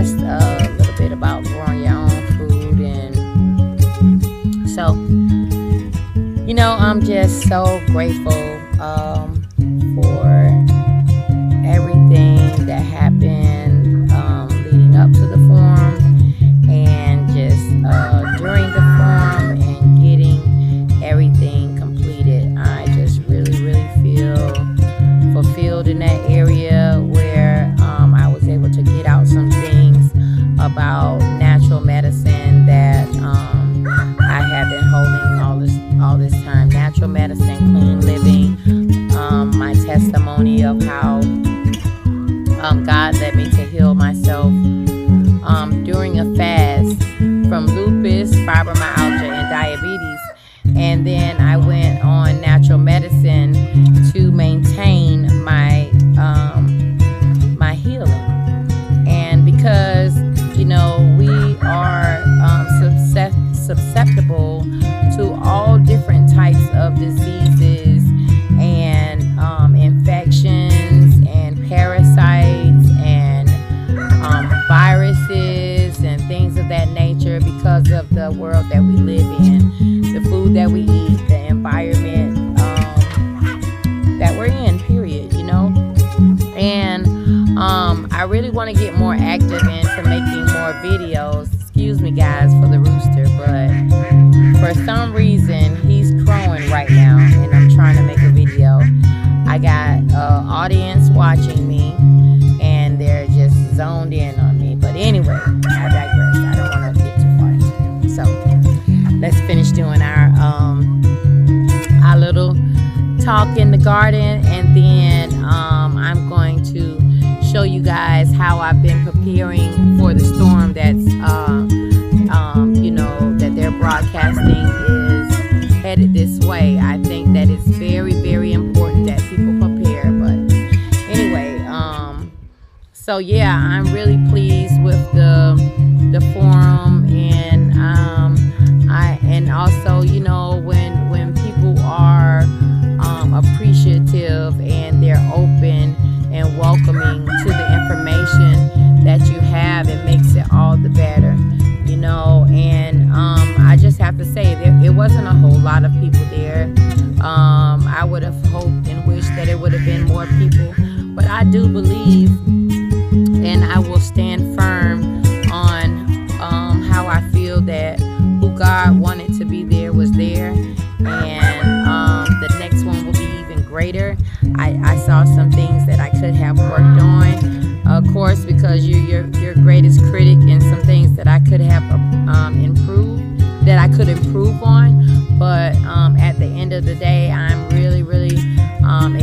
just a little bit about growing your own food. And so, I'm just so grateful for everything that happened leading up to the forum, and just during the forum and getting everything completed. I just really, really feel fulfilled in that area where I was able to get out some things about natural medicine that I have been holding all this time. Natural medicine, clean living, my testimony of how God led me to heal myself during a fast from lupus, fibromyalgia, and diabetes. And then I went on natural medicine to maintain my healing. And because we are susceptible to all different types of diseases and infections and parasites and viruses and things of that nature, because of the world that we live in, the food that we eat, the environment that we're in, period, And I really want to get more active into making more videos. Excuse me, guys, for the rooster, but for some reason he's crowing right now, and I'm trying to make a video. I got an audience watching me, and they're just zoned in on me. But anyway, I digress. I don't want to get too far into it. So let's finish doing our little talk in the garden, and then I'm going to show you guys how I've been preparing for the storm that's that they're broadcasting is headed this way. I think that it's very, very important that people prepare. But anyway, so yeah, I'm really pleased with the forum, and also when people are appreciative and they're open and welcoming to the information that you have, it makes it all the better, and I just have to say it wasn't a whole lot of people there. I would have hoped and wished that it would have been more people, but I do believe, and I will stand firm on how I feel that who God wanted to be there was there, and the next one will be even greater. I saw some things that I could have worked on, of course, because you're your greatest critic, and some things that I could have improved, that I could improve on. But at the end of the day, I'm really, really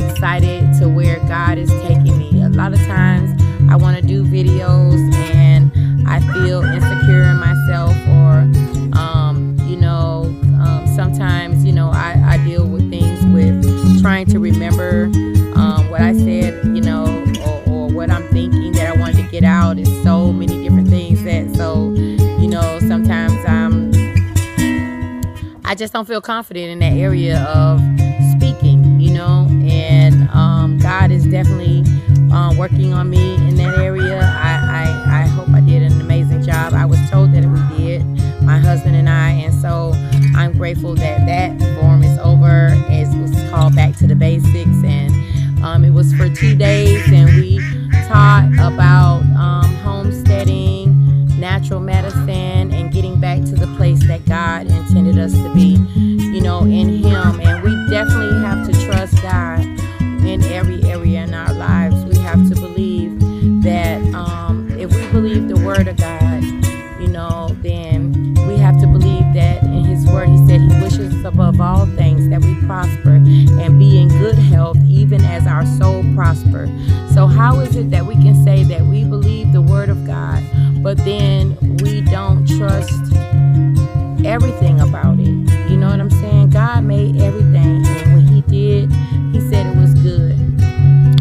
excited to where God is taking me. A lot of times I want to do videos and I feel insecure in myself, or sometimes I deal with things with trying to remember what I said, or what I'm thinking that I wanted to get out. Is so many different things that, sometimes I just don't feel confident in that area of speaking, and God is definitely working on me in that area. I hope I did an amazing job. I was told that we did, my husband and I, and so I'm grateful that forum is over. It was called Back to the Basics, and it was for 2 days, and we taught about homesteading, natural medicine, and getting back to the place that God intended us to be, in Him. And we definitely have to trust God in every area in our lives. We have to believe that if we believe the Word of God, then we have to believe that in His Word He said He wishes above all things that we prosper and be in good health, even as our soul prosper. So how is it that we can say that we believe the Word of God, but then we don't trust everything about it? You know what I'm saying? God made everything, and when He did, He said it was good.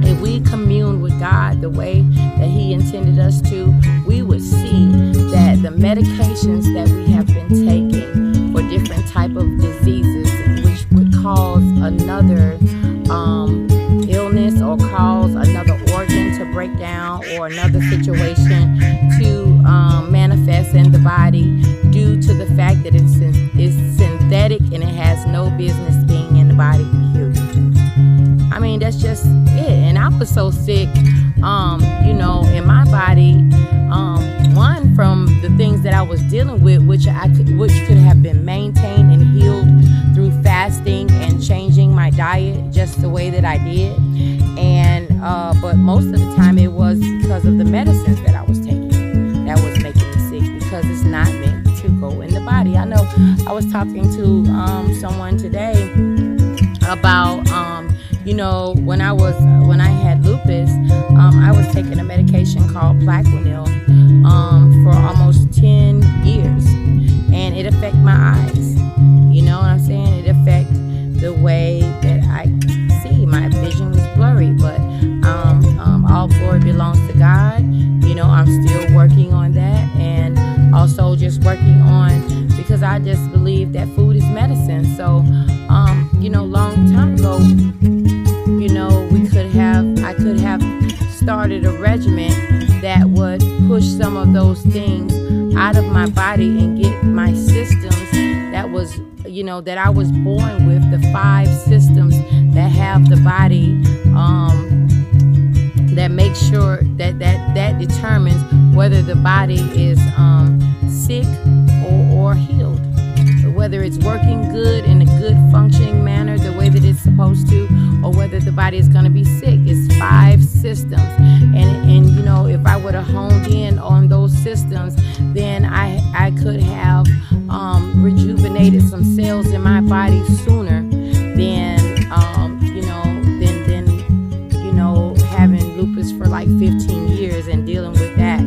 If we commune with God the way that He intended us to, we would see that the medications that we have been taking for different type of diseases, which would cause another illness or cause another organ to break down, or another situation to manifest in the body due to the fact that it's synthetic and it has no business being in the body, period. I mean, that's just it. And I was so sick, in my body, one, from the things that I was dealing with, which could have been maintained and healed through fasting and changing my diet just the way that I did. And but most of the time it was because of the medicines that I was taking that was making me sick, because it's not meant to go in the body. I know I was talking to someone today about when I had lupus, I was taking a medication called Plaquenil for almost 10 years, and it affected my eyes. You know what I'm saying? It affected the way that I see. My vision was blurry, but all glory belongs to God. I'm still working on that, and also just working on, because I just believe that food is medicine. So long time ago, I could have started a regimen that would push some of those things out of my body and get my systems that I was born with, the 5 systems that have the body, that makes sure that determines whether the body is sick or healed, whether it's working good in a good functioning manner the way that it's supposed to, or whether the body is going to be sick. It's 5 systems, and if I would have honed in on those systems, then I could have rejuvenated some cells in my body sooner than having lupus for like 15 years and dealing with that.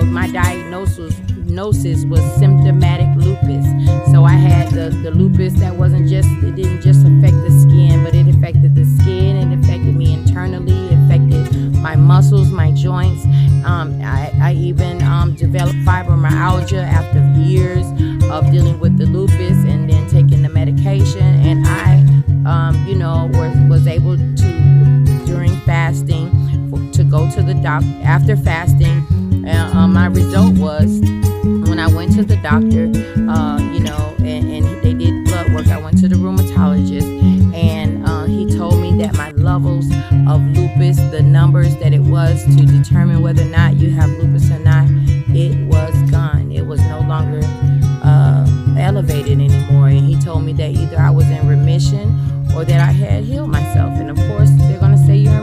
My diagnosis was symptomatic lupus. So I had the lupus that it didn't just affect the skin, but it affected the skin, and it affected me internally, it affected my muscles, my joints. I even developed fibromyalgia after years of dealing with the lupus and then taking the medication. And I, was able to, during fasting, to go to the doctor after fasting. My result was, when I went to the doctor, and they did blood work, I went to the rheumatologist, and he told me that my levels of lupus, the numbers that it was to determine whether or not you have lupus or not, it was gone. It was no longer elevated anymore. And he told me that either I was in remission or that I had healed myself. And of course, they're going to say you're in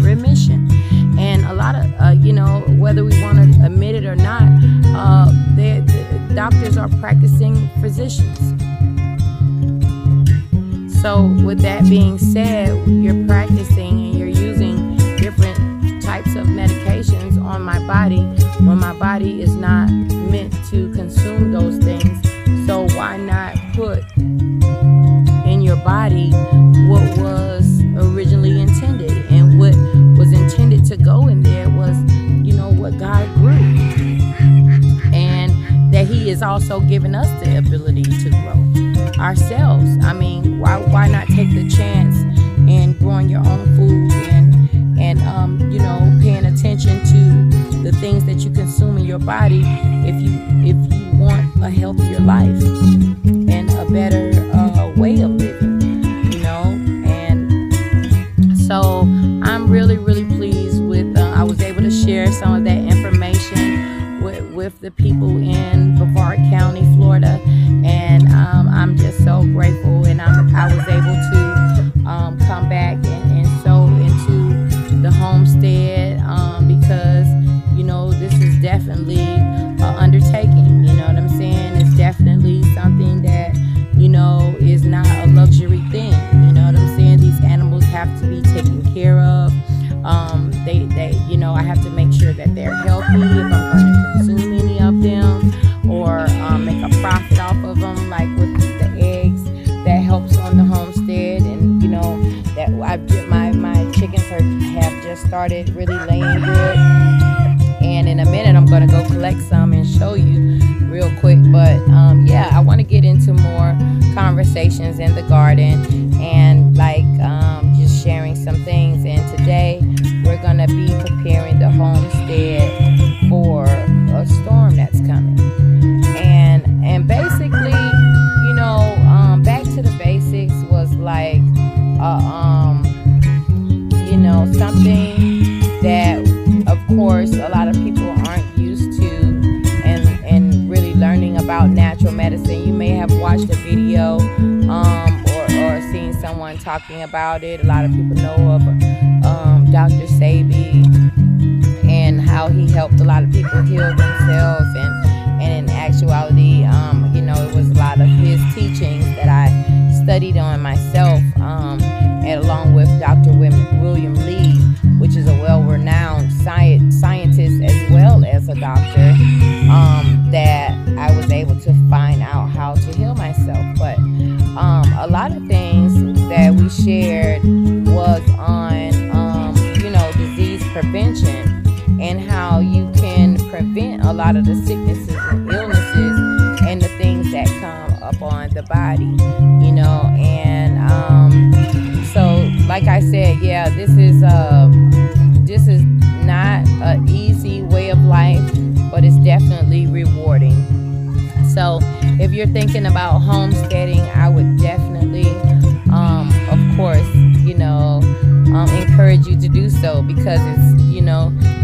remission. And a lot of, whether we want to admit it or not, the doctors are practicing physicians. So with that being said, you're practicing and you're using different types of medications on my body when my body is not meant to consume those things. So why not put in your body what was originally intended? And what was intended to go in there was, what God grew. And that He is also giving us the ability to grow ourselves. I mean, why not take the chance in growing your own food and paying attention to the things that you consume in your body if you want a healthier life and a better way of living, And so I'm really, really pleased with I was able to share some of that information with the people in Brevard County, Florida, and I'm just so grateful. And I was able to come back and sow into the homestead because this is definitely an undertaking. You know what I'm saying? It's definitely something that is not a luxury thing. You know what I'm saying? These animals have to be taken care of. I have to make sure that they're healthy if I'm going to consume any of them or make a profit off of them, like with the eggs that helps on the homestead. And that my chickens have just started really laying good. And in a minute I'm going to go collect some and show you real quick. But I want to get into more conversations in the garden and just sharing some things. And today we're going to be preparing the homestead for course, a lot of people aren't used to and really learning about natural medicine. You may have watched a video or seen someone talking about it. A lot of people know of Dr. Sebi and how he helped a lot of people heal themselves. And in actuality, it was a lot of his teachings that I studied on myself, and along with Dr. William Lee, which is a well-renowned scientist as well as a doctor, that I was able to find out how to heal myself. But a lot of things that we shared was on, disease prevention and how you can prevent a lot of the sicknesses and illnesses and the things that come upon the body, and so like I said, yeah, this is not an easy way of life, but it's definitely rewarding. So if you're thinking about homesteading, I would definitely, of course, encourage you to do so, because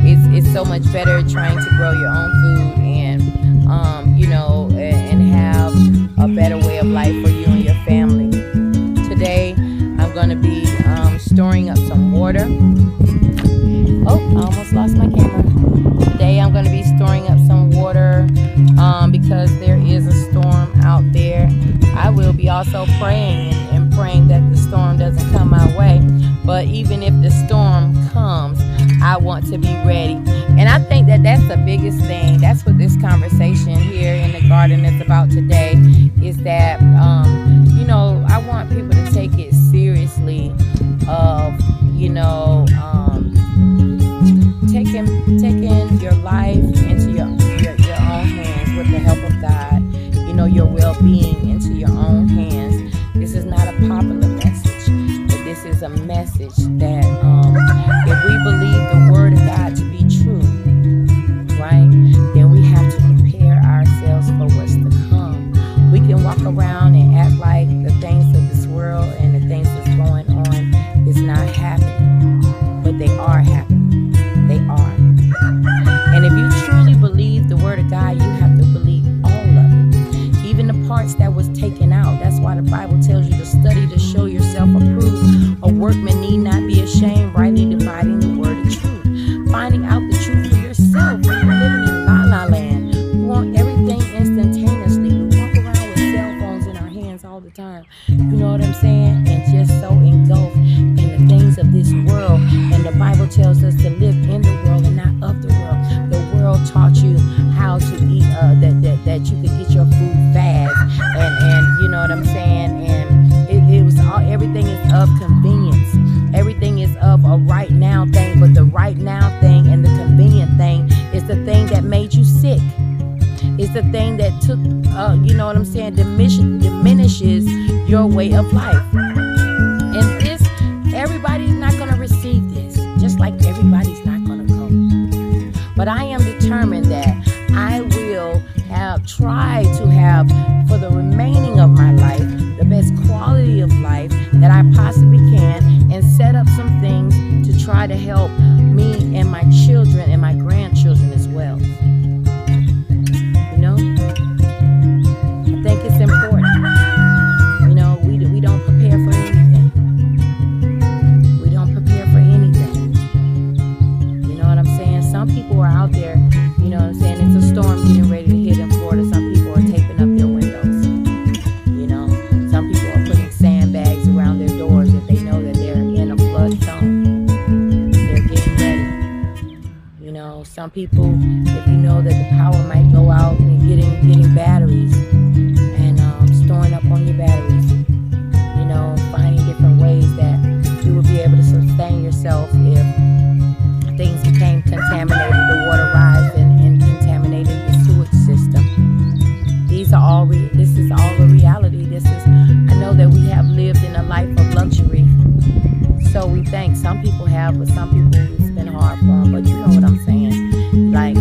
it's so much better trying to grow your own food and and have a better way of life for you and your family. Today, I'm going to be storing up some water. Oh, I almost lost my camera. Today, I'm going to be storing up some water because there is a storm out there. I will be also praying and praying that the storm doesn't come my way. But even if the storm comes, I want to be ready. And I think that that's the biggest thing. That's what this conversation here in the garden is about today, is that, I want people to take it seriously of, taking your life into your own hands with the help of God, your well-being into your own hands. This is not a popular message, but this is a message that if we believe the word of God to be true, right, then we have to prepare ourselves for what's to come. We can walk around and act like the things of this world and the things that's going on is not happening, but they are happening. They are. And if you truly believe the word of God, you have to believe all of it, even the parts that was taken out. That's why the Bible tells you to study to show yourself approved. A workman need not be ashamed, rightly dividing the word of truth. Finding out the truth for yourself. We're living in la-la land. We want everything instantaneously. We walk around with cell phones in our hands all the time. You know what I'm saying? And just so engulfed in the things of this world. And the Bible tells us to live in the world and not of the world. The world taught you how to eat, that you could get your food fast. And you know what I'm saying? And it was all, everything is of convenience. Everything is of a right now thing, but the right now thing and the convenient thing is the thing that made you sick. It's the thing that took, diminishes your way of life. And this, everybody's not going to receive this, just like everybody's not going to go. But I am determined that I will try to have, for the remaining of my life, the best quality of life that I possibly can, and set up some things to try to help me and my children and my grandchildren as well. I think it's important. We don't prepare for anything. We don't prepare for anything. You know what I'm saying? Some people are out there, it's a storm getting ready to hit in Florida. Some people are taping up their windows. Some people are putting sandbags around their doors if they know that they're in a flood zone. They're getting ready. Some people, if you know that the power might go out, and getting batteries and storing up on your batteries. Finding different ways that you will be able to sustain yourself if things became contaminated, the water rise and contaminated the sewage system. This is all a reality. I know that we have lived in a life of luxury. So we think some people have, but some people it's been hard for them. But you know what I'm saying? Like,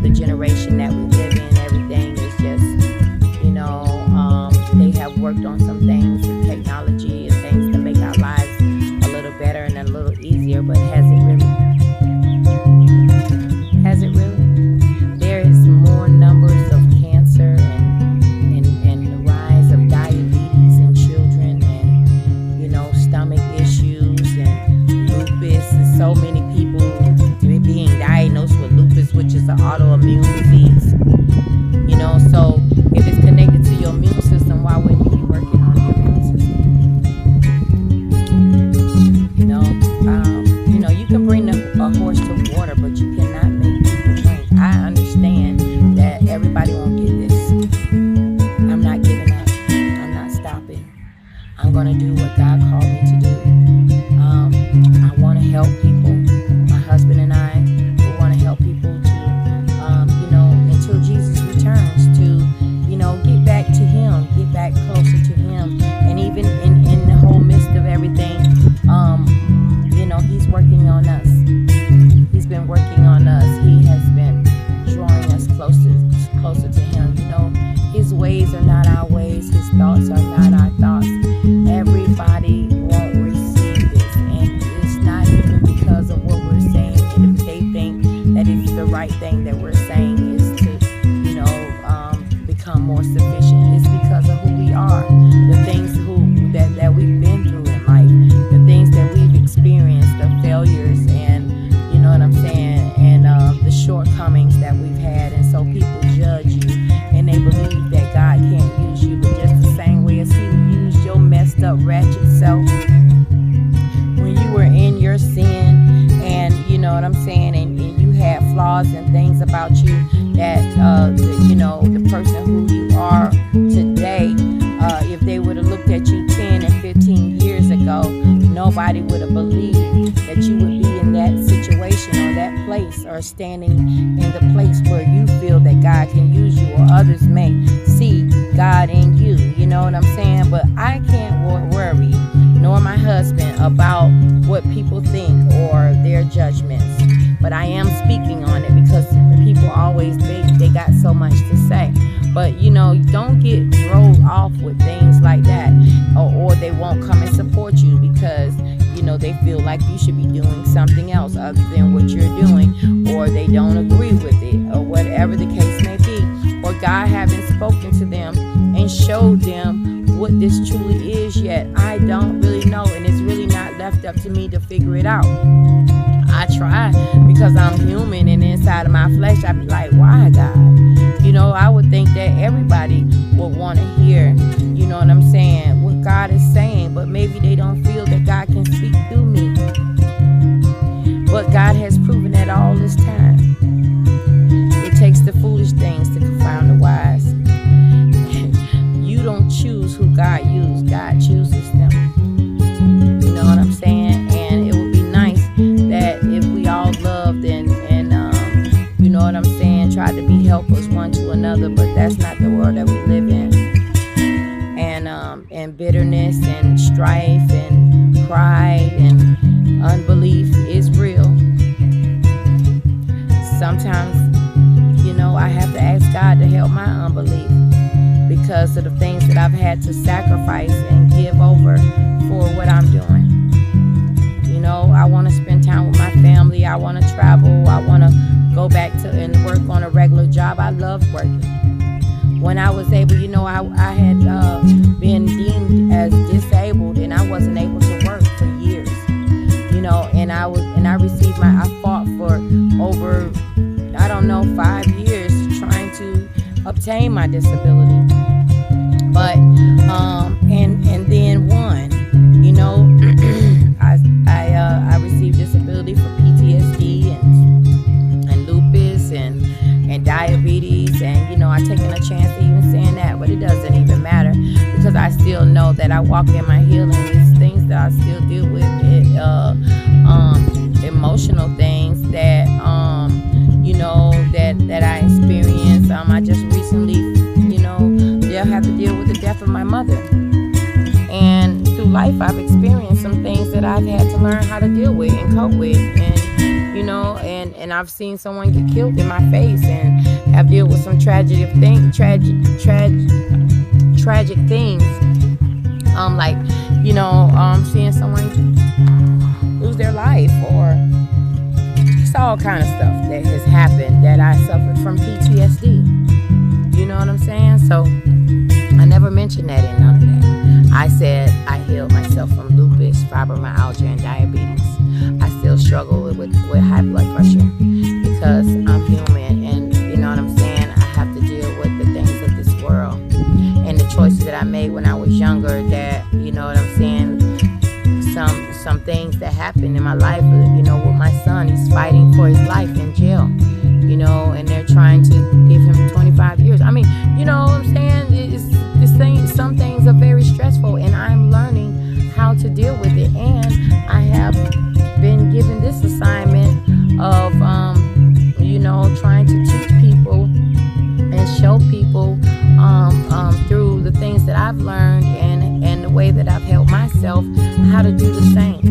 the generation that we live in, everything is just, immune disease. So if it's connected to your immune system, why wouldn't you be working on your immune system? You can bring a horse to water, but you cannot make people drink. I understand that everybody won't get this. I'm not giving up. I'm not stopping. I'm going to do what God called me to do. I want to help people. My husband and I, we want to help people to, until Jesus returns, to, get back to Him, get back closer to Him. And even in the whole midst of everything, He's working on us. He's been working on us. He has been drawing us closer to Him. His ways are not our ways. His thoughts are not our thoughts. Everybody won't receive this, and it's not even because of what we're saying. And if they think that it's the right thing that we're saying is to, become more sufficient, it's because of who we are, the things that we've been through in life, the things that we've experienced, the failures, and and the shortcomings that we've had. And so people judge you, and they believe that God can't use you, but just the same way as He used your messed up, ratchet self when you were in your sin, and and you had flaws and things about you that the person who you are today, if they would have looked at you 10 and 15 years ago, nobody would have believed that you would be in that situation or that place, or standing in the place where you feel that God can use you, or others may see God in you. You know what I'm saying? But I can't worry, nor my husband, about what people think or their judgments. But I am speaking on it because people always think they got so much to say. But don't get thrown off with things like that, or they won't come and support you because they feel like you should be doing something else other than what you're doing, or they don't agree with it, or whatever the case may be, or God haven't spoken to them and showed them what this truly is yet. I don't really know, and it's really not left up to me to figure it out. I try, because I'm human, and inside of my flesh I be like, why, God? I would think that everybody would want to hear, what God is saying, but maybe they don't feel that God can speak through me. But God has proven that all this time. It takes the foolish things to confound the wise. You don't choose who God uses. God chooses them. You know what I'm saying? And it would be nice that if we all loved and try to be helpers one to another, but that's not the world that we live in. And bitterness and strife and pride and unbelief is real. Sometimes, I have to ask God to help my unbelief because of the things that I've had to sacrifice and give over for what I'm doing. I want to spend time with my family. I want to travel. I want to go back to and work on a regular job. I love working. When I was able, I had been deemed as disabled, and I wasn't able to work for years. And I received I fought for over, 5 years trying to obtain my disability. But and then won. I received disability for PTSD and lupus and diabetes, and I taken a chance to even saying that, but it doesn't even matter because I still know that I walk in my healing. It's things that I still deal with, emotional things that that I experience. I just recently, they'll have to deal with the death of my mother. And through life, I've experienced some things that I've had to learn how to deal with and cope with. And I've seen someone get killed in my face, and I've dealt with some tragic things. Seeing someone lose their life, or it's all kind of stuff that has happened that I suffered from PTSD. You know what I'm saying? So I never mentioned that in none of that. I said I healed myself from lupus, fibromyalgia, and diabetes. I still struggle with high blood pressure because I'm human, and my life, with my son. He's fighting for his life in jail, and they're trying to give him 25 years. I mean, you know what I'm saying? Some things are very stressful, and I'm learning how to deal with it. And I have been given this assignment of, trying to teach people and show people through the things that I've learned and the way that I've helped myself, how to do the same.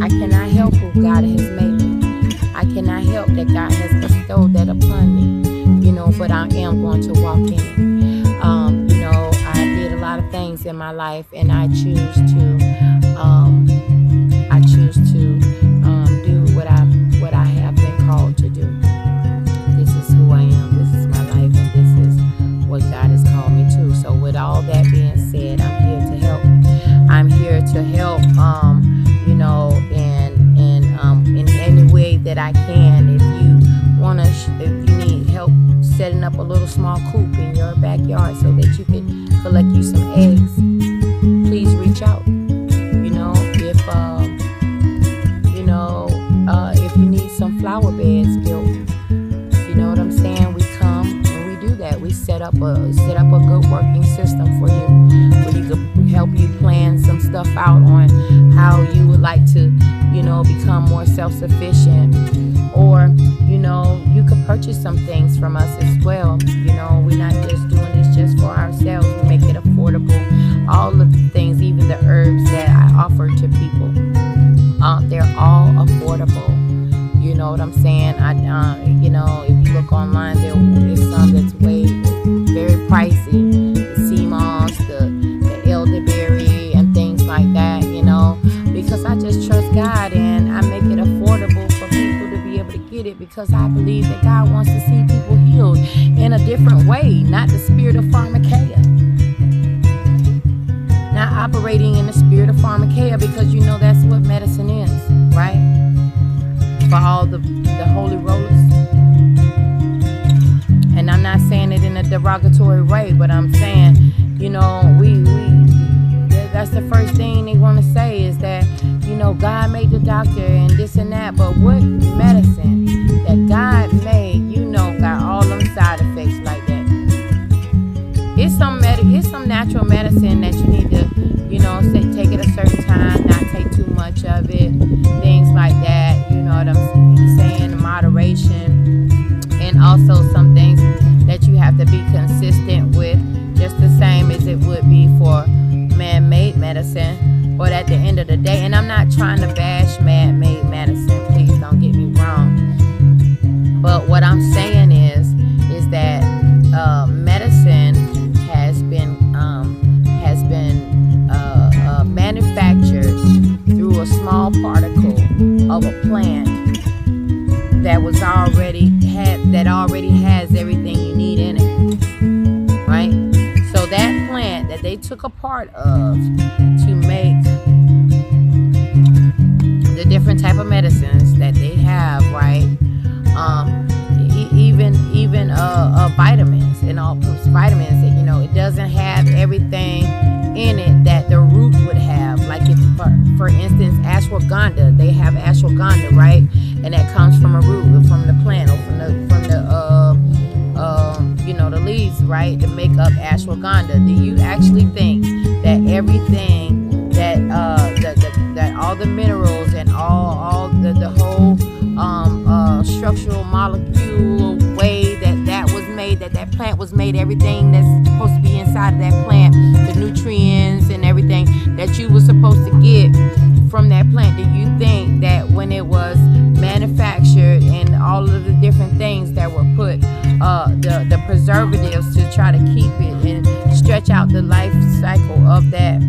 I cannot help who God has made me. I cannot help that God has bestowed that upon me, but I am going to walk in it. I did a lot of things in my life, and I choose to do what I have been called to do. This is who I am. This is my life, and this is what God has called me to. So with all that being said, I'm here to help. I'm here to help, in any way that I can. If you need help setting up a little small coop in your backyard so that you can collect you some eggs, please reach out. If you need some flower beds built, you know what I'm saying? We come and we do that. We set up a good working system for you, where you can help you plan some stuff out on how you would like to, become more self-sufficient. Or, you could purchase some things from us as well. We're not just doing this just for ourselves. We make it affordable. All of the things, even the herbs that I offer to people, they're all affordable. You know what I'm saying? If you look online, there is some that's very pricey. The sea moss, the elderberry, and things like that. Because I just trust God, and I make it affordable for people to be able to get it, because I believe that God wants to see people healed in a different way, not the spirit of pharmakeia. Not operating in the spirit of pharmakeia, because that's what medicine is, right? For all the holy rollers. And I'm not saying it in a derogatory way, but I'm saying, that's the first thing they want to say is that, God made the doctor and this and that, but what medicine that God made, got all them side effects like that. It's some natural medicine that you need to, take it a certain time, not take too much of it, things like that. You know what I'm saying? Moderation, and also some things that you have to be consistent with, just the same as it would be for man-made medicine. But at the end of the day, and I'm not trying to bash man-made medicine, please don't get me wrong. But what I'm saying is that medicine has been manufactured through a small particle of a plant that already has everything you need in it, right? So that plant that they took a part of to make the different type of medicines that they have, right? Even vitamins and all vitamins, it doesn't have everything in it that the root would have. Like if, for instance, ashwagandha, they have ashwagandha, right? And that comes from a root, from the plant, or from the the leaves, right, to make up ashwagandha. Do you actually think that everything that that all the minerals and all the whole structural molecule way that was made, that plant was made, everything that's supposed to be inside of that plant, the nutrients and everything that you were supposed to get from that plant, do you think that when it was manufactured and all of the different things that were put, the preservatives to try to keep it and stretch out the life cycle of that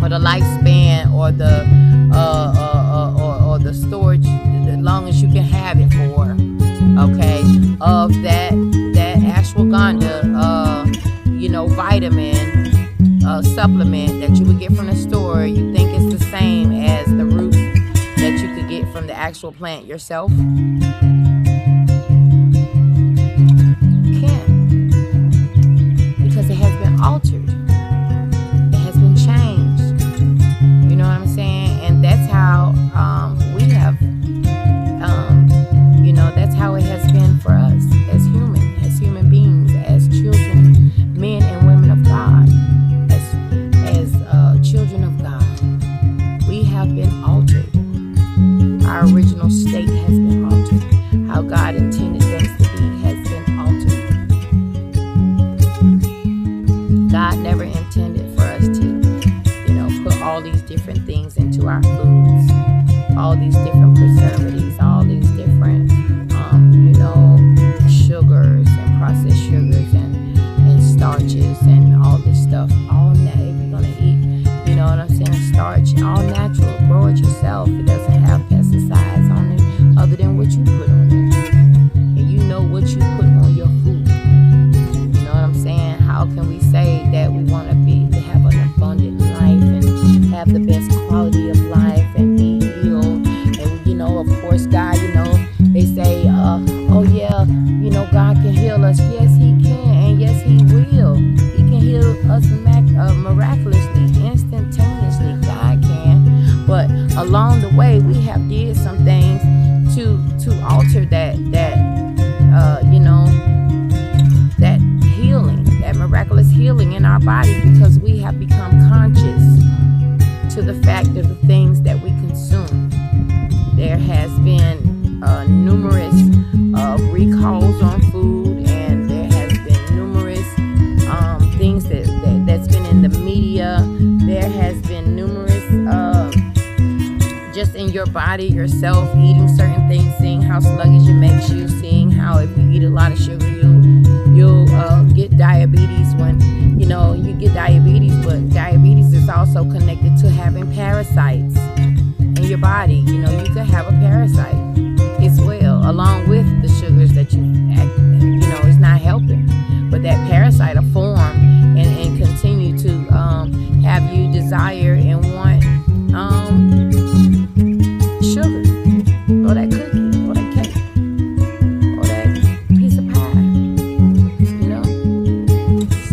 or the lifespan, or the storage, as long as you can have it for, okay, of that ashwagandha, vitamin supplement that you would get from the store, you think it's the same as the root that you could get from the actual plant yourself? Can't, because it has been altered. It has been changed. You know what I'm saying? And that's our foods, all these different preservatives, all these different, sugars and processed sugars and starches and all this stuff. All that, if you're gonna eat, you know what I'm saying, starch, all natural, grow it yourself. It doesn't have pesticides on it other than what you put on it. And you know what you put on your food. You know what I'm saying? How can we say that we want to have an abundant life and have the best quality of life and be healed? And of course, God, they say, oh yeah, God can heal us. Yes, He can, and yes, He will. He can heal us miraculously, instantaneously. God can. But along the way, we have did some things to alter that healing, that miraculous healing in our body, because we have become conscious to the fact of the things that we consume. There has been numerous recalls on food, and there has been numerous things that's been in the media. There has been numerous just in your body yourself, eating certain things, seeing how sluggish it makes you, seeing how if you eat a lot of sugar, you'll get diabetes. When you get diabetes, but diabetes is also connected to having parasites in your body. You could have a parasite as well, along with the sugars that it's not helping. But that parasite will form and continue to have you desire and want sugar, or that cookie, or that cake, or that piece of pie.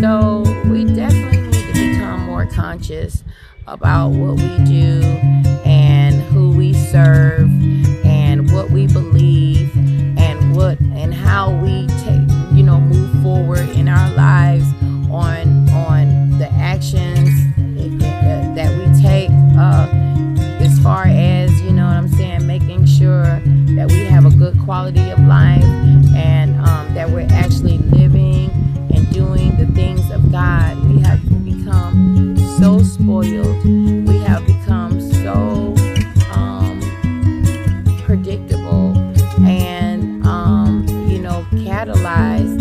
So we definitely need to become more conscious about what we do and who we serve and what we believe and how we move forward in our lives on the actions that we take as far as making sure that we have a good quality of life, and that we're actually living and doing the things of God. We have become so spoiled. We have become so predictable and catalyzed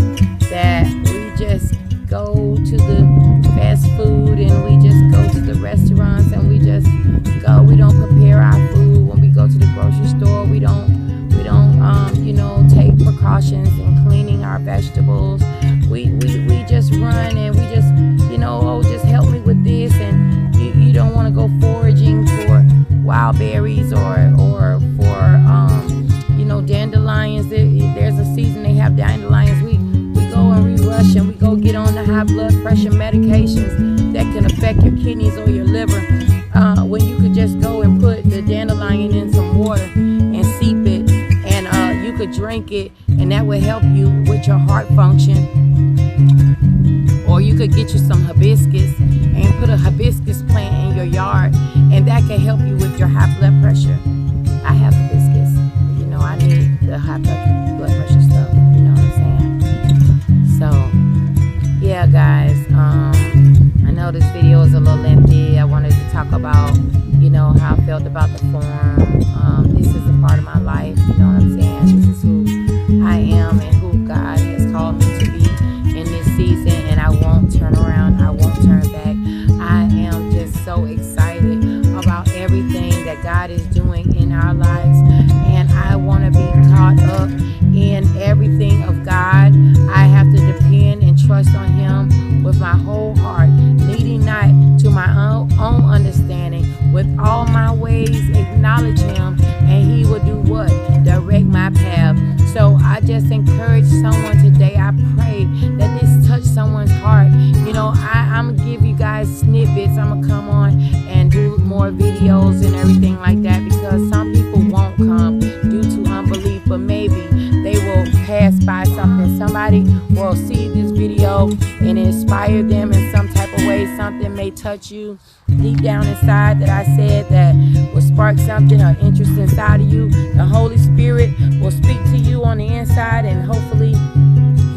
that we just go to the fast food, and we just go to the restaurants, and we just go. We don't prepare our food when we go to the grocery store. We don't take precautions in cleaning our vegetables. We just run, and we just just help me with this, and you don't want to go foraging for wild berries or for dandelions. There's a season they have dandelions. We go and we rush and we go get on the high blood pressure medications that can affect your kidneys or your liver, when you could just go and put the dandelion in some water and seep it, and you could drink it, and that would help you with your heart function. Or you could get you some hibiscus and put a hibiscus plant in your yard, and that can help you with your high blood pressure. I have hibiscus. I need the high blood pressure stuff. You know what I'm saying? So, yeah, guys. I know this video is a little lengthy. I wanted to talk about, how I felt about the forum. This is a part of my life. You know what I'm saying? This is who I am and who God has called me to be in this season. And I won't turn around. I won't turn back. I am just so excited about everything that God is doing in our lives. And I want to be caught up in everything of God. I have to depend and trust on Him with my whole heart, leading not to my own understanding. With all my ways, acknowledge Him, and He will do what? Direct my path. So I just encourage someone today. I pray that this touch someone's heart. I'm going to give you guys snippets. I'm going to come on and do more videos and everything like that, because some people won't come due to unbelief, but maybe they will pass by something. Somebody will see this video and inspire them in some type of way. Something may touch you deep down inside that I said that will spark something or interest inside of you. The Holy Spirit will speak to you on the inside, and hopefully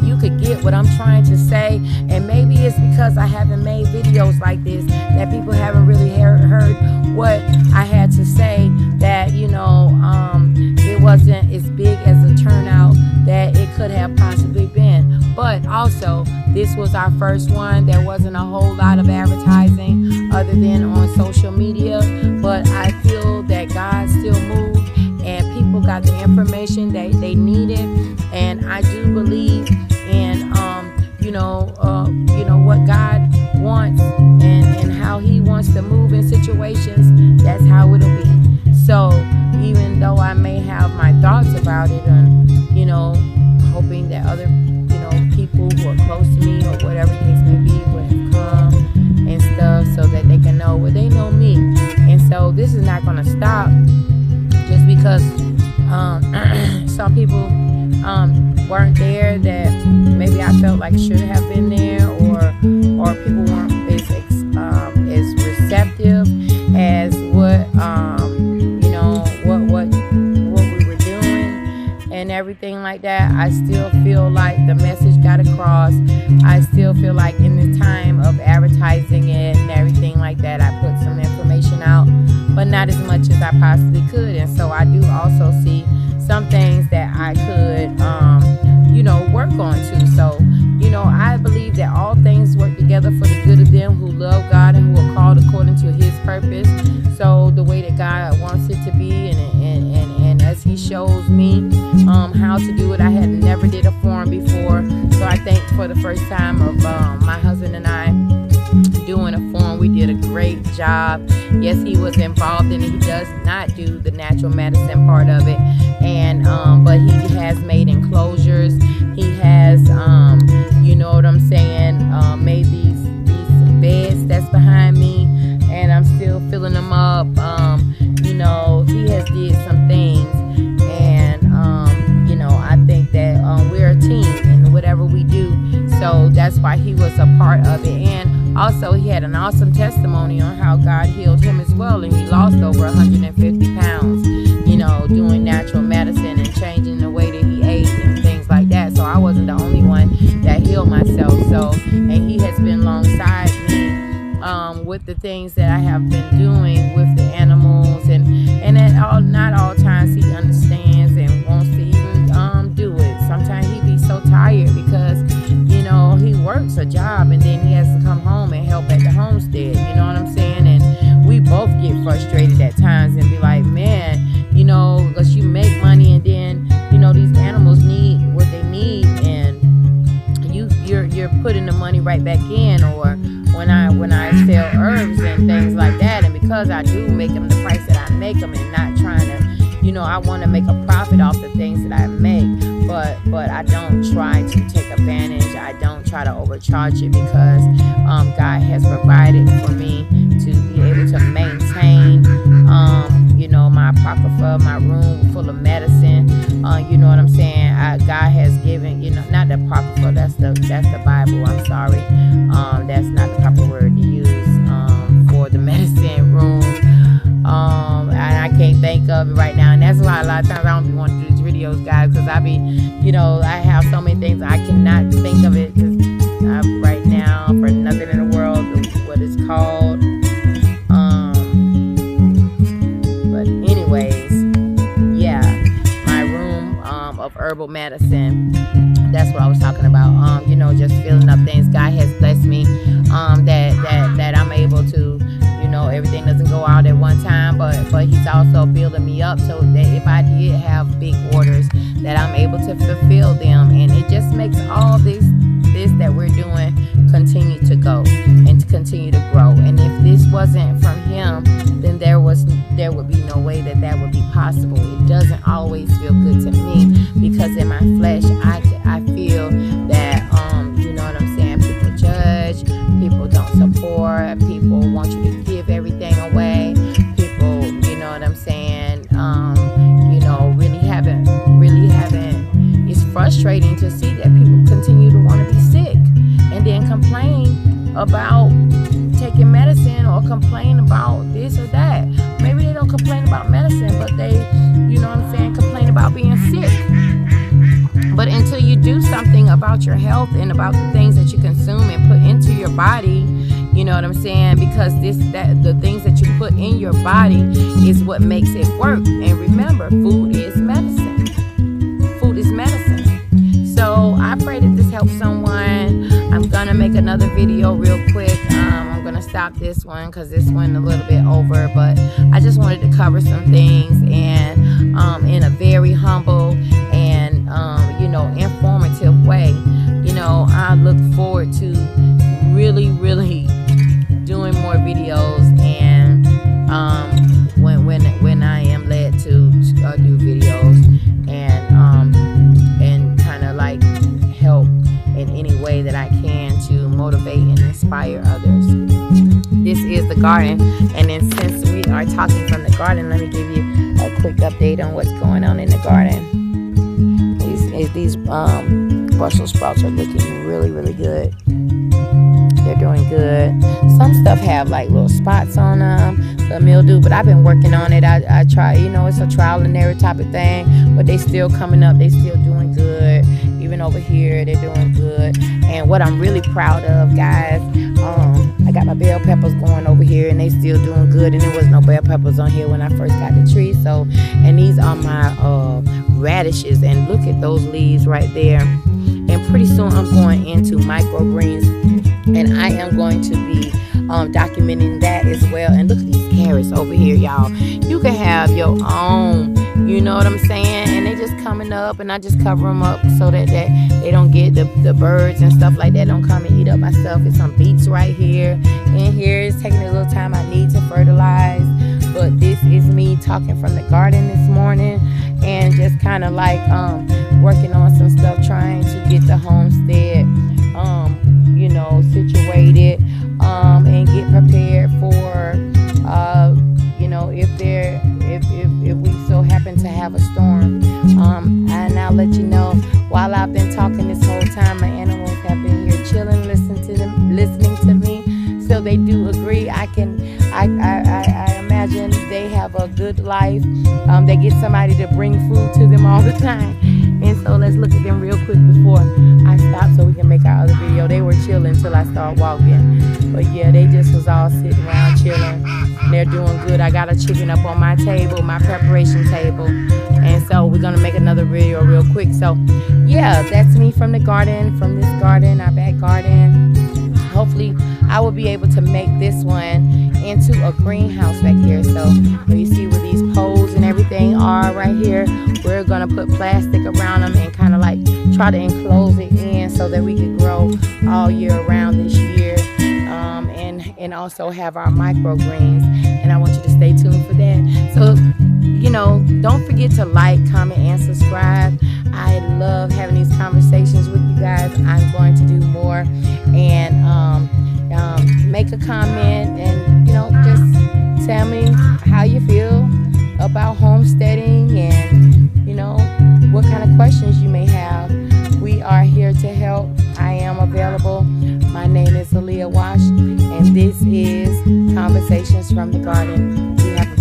you could get what I'm trying to say. And maybe it's because I haven't made videos like this that people haven't really heard what I had to say, that, it wasn't as big as the turnout that it could have possibly been. But also, this was our first one. There wasn't a whole lot of advertising other than on social media, but I feel that God still moved and people got the information that they needed. And I do believe in what God wants and how He wants to move in situations. That's how it'll be. So even though I may have my thoughts about it, and hoping that other people who are close to me or whatever the case may be would have come and stuff, so that they can know what they know me. And so this is not going to stop just because some people weren't there that maybe I felt like should have been there, or people weren't as receptive as what we were doing and everything like that. I still feel like the message got across. I still feel like in the time of advertising it and everything like that, I put some information out, but not as much as I possibly could. And so I do also see some things that I could work on too. So I believe that all things work together for the good of them who love God and who are called according to His purpose. So the way that God wants it to be, and as He shows me how to do it. I had never did a forum before, so I think for the first time of my husband and I doing a forum, we did a great job. Yes, he was involved in it. He does not do the natural medicine part of it, and but he has made enclosures. He has made these beds that's behind me, and I'm still filling them up. He has did some things, and I think that we're a team in whatever we do. So that's why he was a part of it. And also he had an awesome testimony on how God healed him as well, and he lost over 150 pounds, doing natural medicine and changing the way that he ate and things like that. So I wasn't the only one that healed myself. So, and he has been alongside me with the things that I have been doing with the animals, and not all times he understands and wants to even do it. Sometimes he be so tired because he works a job and then he has to come home and help at the homestead. You know what I'm saying? And we both get frustrated at times and be like, man, because you make money and then these animals need what they need, and you're putting the money right back in. Or when I sell herbs and things like that, and because I do make them the price that I make them, and not trying to I want to make a profit off the things that I make, but I don't try to take advantage. I don't try to overcharge it, because God has provided for me to be able to maintain my apocrypha, my room full of medicine. You know what I'm saying? God has given, not the apocrypha, that's the Bible. I'm sorry. That's not the proper word to use for the medicine room. And I can't think of it right now. And that's why a lot of times I don't be wanting to do these videos, guys, because I be, I have so many things I cannot think of it right now for nothing in the world what it's called. But anyways, yeah, my room of herbal medicine. That's what I was talking about. Just filling up things. God has blessed me that I'm able to. Everything doesn't go out at one time, but He's also building me up so that if I did have big orders, that I'm able to fulfill them. And it just makes all this that we're doing continue to go and to continue to grow. And if this wasn't from Him, then there would be no way that would be possible. It doesn't always feel good to me, because in my flesh I feel that you know what I'm saying, people judge, people don't support, people want you to give everything away, people, you know what I'm saying, really haven't. It's frustrating to see that people continue to want to be sick and then complain about taking medicine, or complain about this or that. Maybe they don't complain about medicine, but they, complain about being sick. But until you do something about your health and about the things that you consume and put into your body, You know what I'm saying? Because the things that you put in your body is what makes it work. And remember, food is medicine. Food is medicine. So I pray that this helps someone. I'm gonna make another video real quick. I'm gonna stop this one because this went a little bit over, but I just wanted to cover some things, and in a very humble and informative way. I look forward to really doing more videos, and when I am led to do videos, and kind of like help in any way that I can to motivate and inspire others. This is the garden, and then since we are talking from the garden, let me give you a quick update on what's going on in the garden. These Brussels sprouts are looking really good. They're doing good. Some stuff have like little spots on them, the mildew, but I've been working on it. I try, it's a trial and error type of thing, but they still coming up. They still doing good. Even over here, they're doing good. And what I'm really proud of, guys, I got my bell peppers going over here, and they still doing good. And there was no bell peppers on here when I first got the tree. So, and these are my radishes, and look at those leaves right there. And pretty soon I'm going into microgreens, and I am going to be documenting that as well. And look at these carrots over here, y'all. You can have your own, you know what I'm saying? And they just coming up, and I just cover them up so that they don't get the birds and stuff like that don't come and eat up my stuff. It's some beets right here, and here is taking a little time I need to fertilize. But this is me talking from the garden this morning, and just kind of like working on some stuff, trying to get the homestead situated, and get prepared for if we so happen to have a storm. And I'll let you know, while I've been talking this whole time, my animals have been here chilling, listening to me. So they do agree. I imagine they have a good life. They get somebody to bring food to them all the time. And so let's look at them real quick before I stop so we can make our other video. They were chilling until I start walking. But yeah, they just was all sitting around chilling. They're doing good. I got a chicken up on my table, my preparation table. And so we're going to make another video real quick. So yeah, that's me from the garden, from this garden, our back garden. Hopefully I will be able to make this one into a greenhouse back here. So you see where these poles and everything are right here, we're gonna put plastic around them and kind of like try to enclose it in so that we can grow all year round this year, and also have our microgreens. And I want you to stay tuned for that. So don't forget to like, comment, and subscribe. I love having these conversations with you guys. I'm going to do more, and make a comment, and just tell me how you feel about homesteading, and what kind of questions you may have. We are here to help. I am available. My name is Aaliyah Wash, and this is Conversations from the Garden. You have a